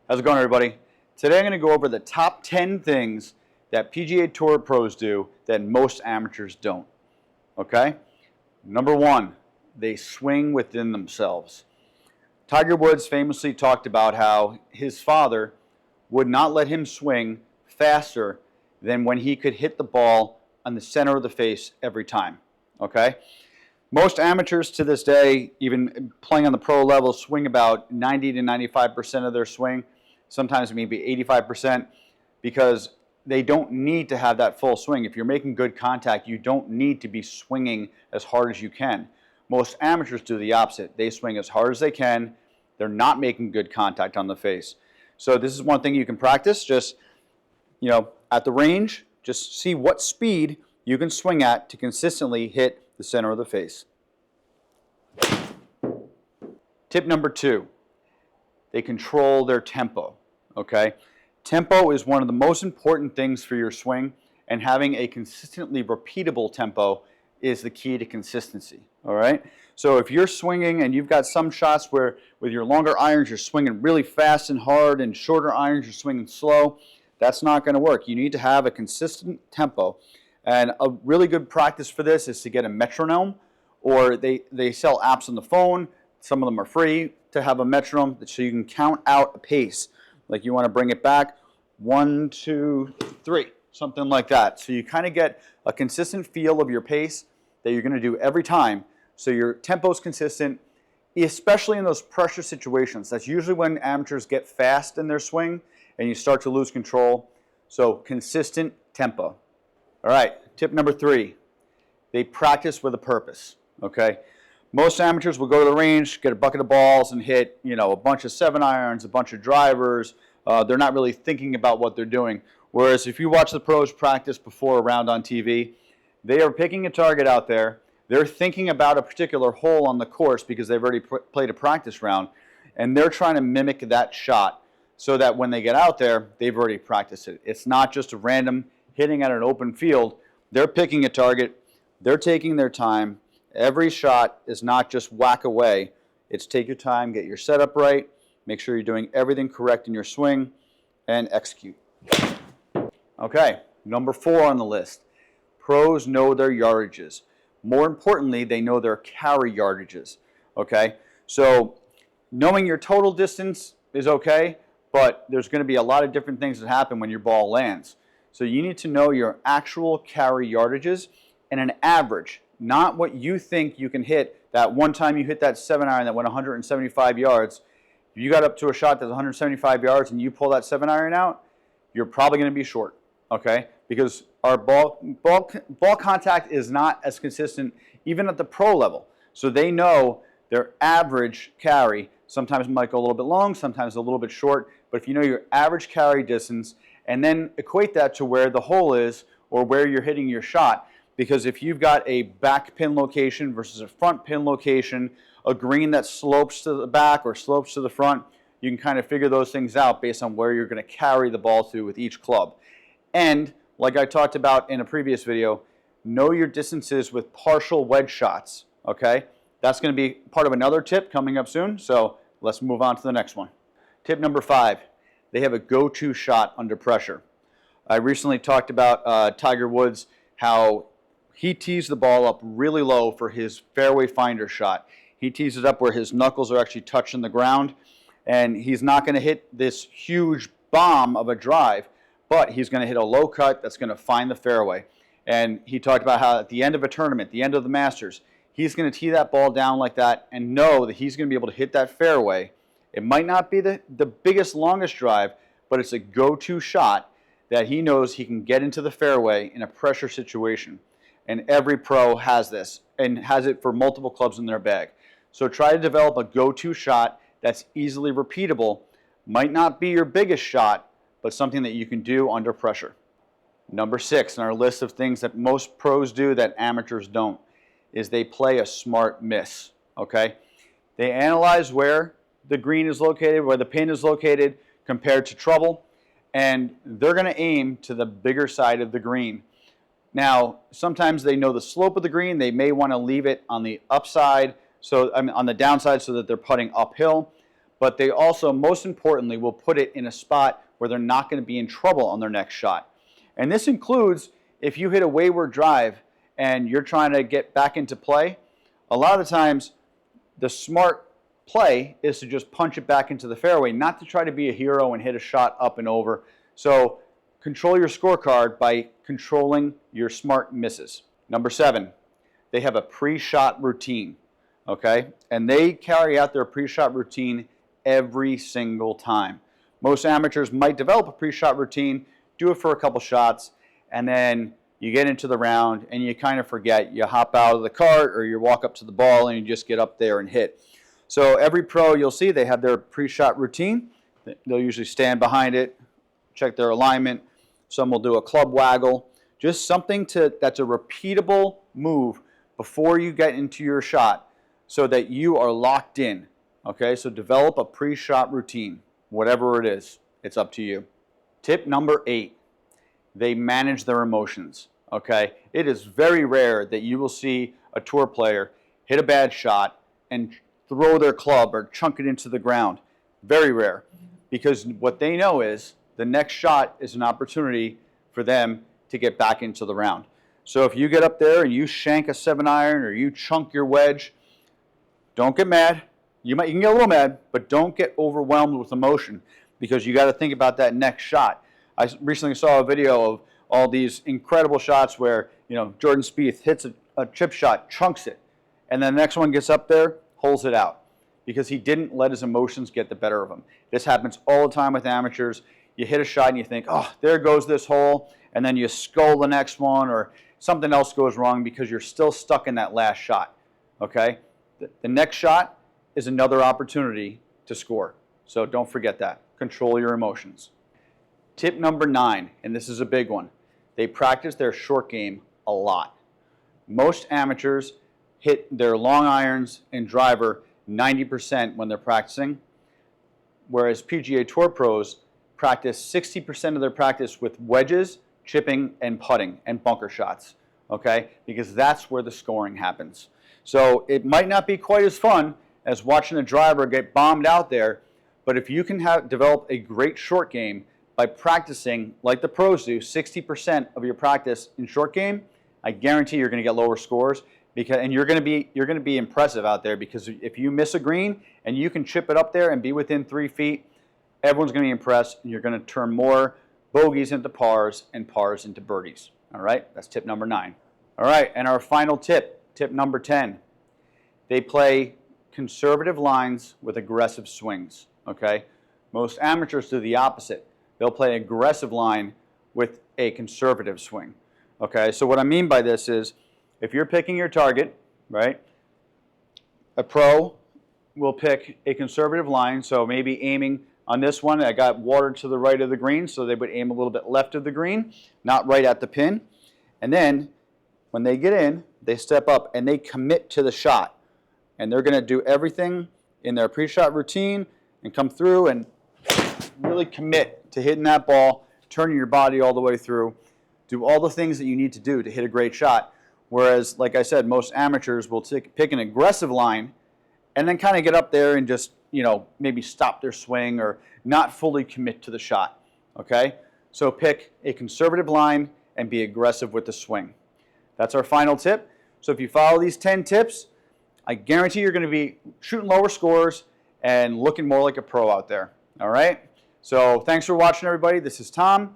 How's it going, everybody? Today I'm going to go over the top 10 things that PGA Tour pros do that most amateurs don't. Okay? Number one, they swing within themselves. Tiger Woods famously talked about how his father would not let him swing faster than when he could hit the ball on the center of the face every time. Okay? Most amateurs to this day, even playing on the pro level, swing about 90 to 95% of their swing, sometimes maybe 85%, because they don't need to have that full swing. If you're making good contact, you don't need to be swinging as hard as you can. Most amateurs do the opposite. They swing as hard as they can. They're not making good contact on the face. So this is one thing you can practice. Just, at the range, just see what speed you can swing at to consistently hit the center of the face. Tip number two, they control their tempo, okay? Tempo is one of the most important things for your swing, and having a consistently repeatable tempo is the key to consistency, all right? So if you're swinging and you've got some shots where with your longer irons you're swinging really fast and hard, and shorter irons you're swinging slow, that's not going to work. You need to have a consistent tempo. And a really good practice for this is to get a metronome, or they sell apps on the phone. Some of them are free to have a metronome so you can count out a pace. Like you want to bring it back, 1, 2, 3, something like that. So you kind of get a consistent feel of your pace that you're going to do every time. So your tempo is consistent, especially in those pressure situations. That's usually when amateurs get fast in their swing and you start to lose control. So consistent tempo. All right, tip number three, they practice with a purpose, okay? Most amateurs will go to the range, get a bucket of balls and hit, a bunch of 7-irons, a bunch of drivers. They're not really thinking about what they're doing. Whereas if you watch the pros practice before a round on TV, they are picking a target out there. They're thinking about a particular hole on the course because they've already played a practice round, and they're trying to mimic that shot so that when they get out there, they've already practiced it. It's not just a random hitting at an open field. They're picking a target. They're taking their time. Every shot is not just whack away. It's take your time, get your setup right, make sure you're doing everything correct in your swing, and execute. Okay, number 4 on the list. Pros know their yardages. More importantly, they know their carry yardages. Okay, so knowing your total distance is okay, but there's going to be a lot of different things that happen when your ball lands. So you need to know your actual carry yardages and an average, not what you think you can hit. That one time you hit that 7-iron that went 175 yards, if you got up to a shot that's 175 yards and you pull that 7-iron out, you're probably going to be short, okay? Because our ball contact is not as consistent even at the pro level. So they know their average carry. Sometimes it might go a little bit long, sometimes a little bit short, but if you know your average carry distance and then equate that to where the hole is or where you're hitting your shot, because if you've got a back pin location versus a front pin location, a green that slopes to the back or slopes to the front, you can kind of figure those things out based on where you're going to carry the ball to with each club. And like I talked about in a previous video, know your distances with partial wedge shots, okay? That's going to be part of another tip coming up soon, so let's move on to the next one. Tip number 5, they have a go-to shot under pressure. I recently talked about Tiger Woods, how he tees the ball up really low for his fairway finder shot. He tees it up where his knuckles are actually touching the ground, and he's not going to hit this huge bomb of a drive, but he's going to hit a low cut that's going to find the fairway. And he talked about how at the end of a tournament, the end of the Masters, he's going to tee that ball down like that and know that he's going to be able to hit that fairway. It might not be the biggest, longest drive, but it's a go-to shot that he knows he can get into the fairway in a pressure situation. And every pro has this and has it for multiple clubs in their bag. So try to develop a go-to shot that's easily repeatable. Might not be your biggest shot, but something that you can do under pressure. Number 6 on our list of things that most pros do that amateurs don't is they play a smart miss, okay? They analyze where the green is located, where the pin is located compared to trouble, and they're going to aim to the bigger side of the green. Now, sometimes they know the slope of the green. They may want to leave it on the upside, on the downside so that they're putting uphill. but they also, most importantly, will put it in a spot where they're not going to be in trouble on their next shot. And this includes if you hit a wayward drive and you're trying to get back into play, a lot of the times the smart play is to just punch it back into the fairway, not to try to be a hero and hit a shot up and over. So control your scorecard by controlling your smart misses. Number 7, they have a pre-shot routine, okay? And they carry out their pre-shot routine every single time. Most amateurs might develop a pre-shot routine, do it for a couple shots, and then you get into the round and you kind of forget. You hop out of the cart or you walk up to the ball and you just get up there and hit. So every pro you'll see, they have their pre-shot routine. They'll usually stand behind it, check their alignment. Some will do a club waggle. Just something that's a repeatable move before you get into your shot so that you are locked in. Okay, so develop a pre-shot routine. Whatever it is, it's up to you. Tip number 8, they manage their emotions. Okay, it is very rare that you will see a tour player hit a bad shot and throw their club or chunk it into the ground. Very rare, because what they know is the next shot is an opportunity for them to get back into the round. So if you get up there and you shank a 7-iron or you chunk your wedge, don't get mad. You can get a little mad, but don't get overwhelmed with emotion, because you got to think about that next shot. I recently saw a video of all these incredible shots where, Jordan Spieth hits a chip shot, chunks it, and then the next one gets up there, holds it out, because he didn't let his emotions get the better of him. This happens all the time with amateurs. You hit a shot and you think, oh, there goes this hole, and then you skull the next one, or something else goes wrong because you're still stuck in that last shot. Okay? The next shot is another opportunity to score. So don't forget that. Control your emotions. Tip number 9, and this is a big one. They practice their short game a lot. Most amateurs hit their long irons and driver 90% when they're practicing, whereas PGA Tour pros practice 60% of their practice with wedges, chipping, and putting, and bunker shots, okay? Because that's where the scoring happens. So it might not be quite as fun as watching a driver get bombed out there, but if you can develop a great short game by practicing, like the pros do, 60% of your practice in short game, I guarantee you're going to get lower scores, and you're going to be impressive out there, because if you miss a green and you can chip it up there and be within 3 feet, everyone's going to be impressed, and you're going to turn more bogeys into pars and pars into birdies. All right, that's tip number 9. All right, and our final tip, tip number 10. They play conservative lines with aggressive swings. Okay, most amateurs do the opposite. They'll play aggressive line with a conservative swing. Okay, so what I mean by this is, if you're picking your target, right, a pro will pick a conservative line, so maybe aiming on this one, I got water to the right of the green, so they would aim a little bit left of the green, not right at the pin. And then when they get in, they step up and they commit to the shot. And they're going to do everything in their pre-shot routine and come through and really commit to hitting that ball, turning your body all the way through, do all the things that you need to do to hit a great shot. Whereas, like I said, most amateurs will pick an aggressive line and then kind of get up there and just, maybe stop their swing or not fully commit to the shot. Okay? So pick a conservative line and be aggressive with the swing. That's our final tip. So if you follow these 10 tips, I guarantee you're going to be shooting lower scores and looking more like a pro out there. All right? So thanks for watching, everybody. This is Tom.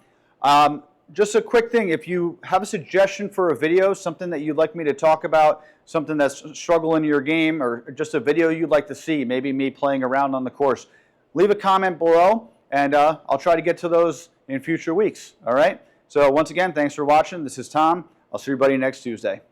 Just a quick thing, if you have a suggestion for a video, something that you'd like me to talk about, something that's struggling in your game, or just a video you'd like to see, maybe me playing around on the course, leave a comment below, and I'll try to get to those in future weeks. All right? So once again, thanks for watching. This is Tom. I'll see everybody next Tuesday.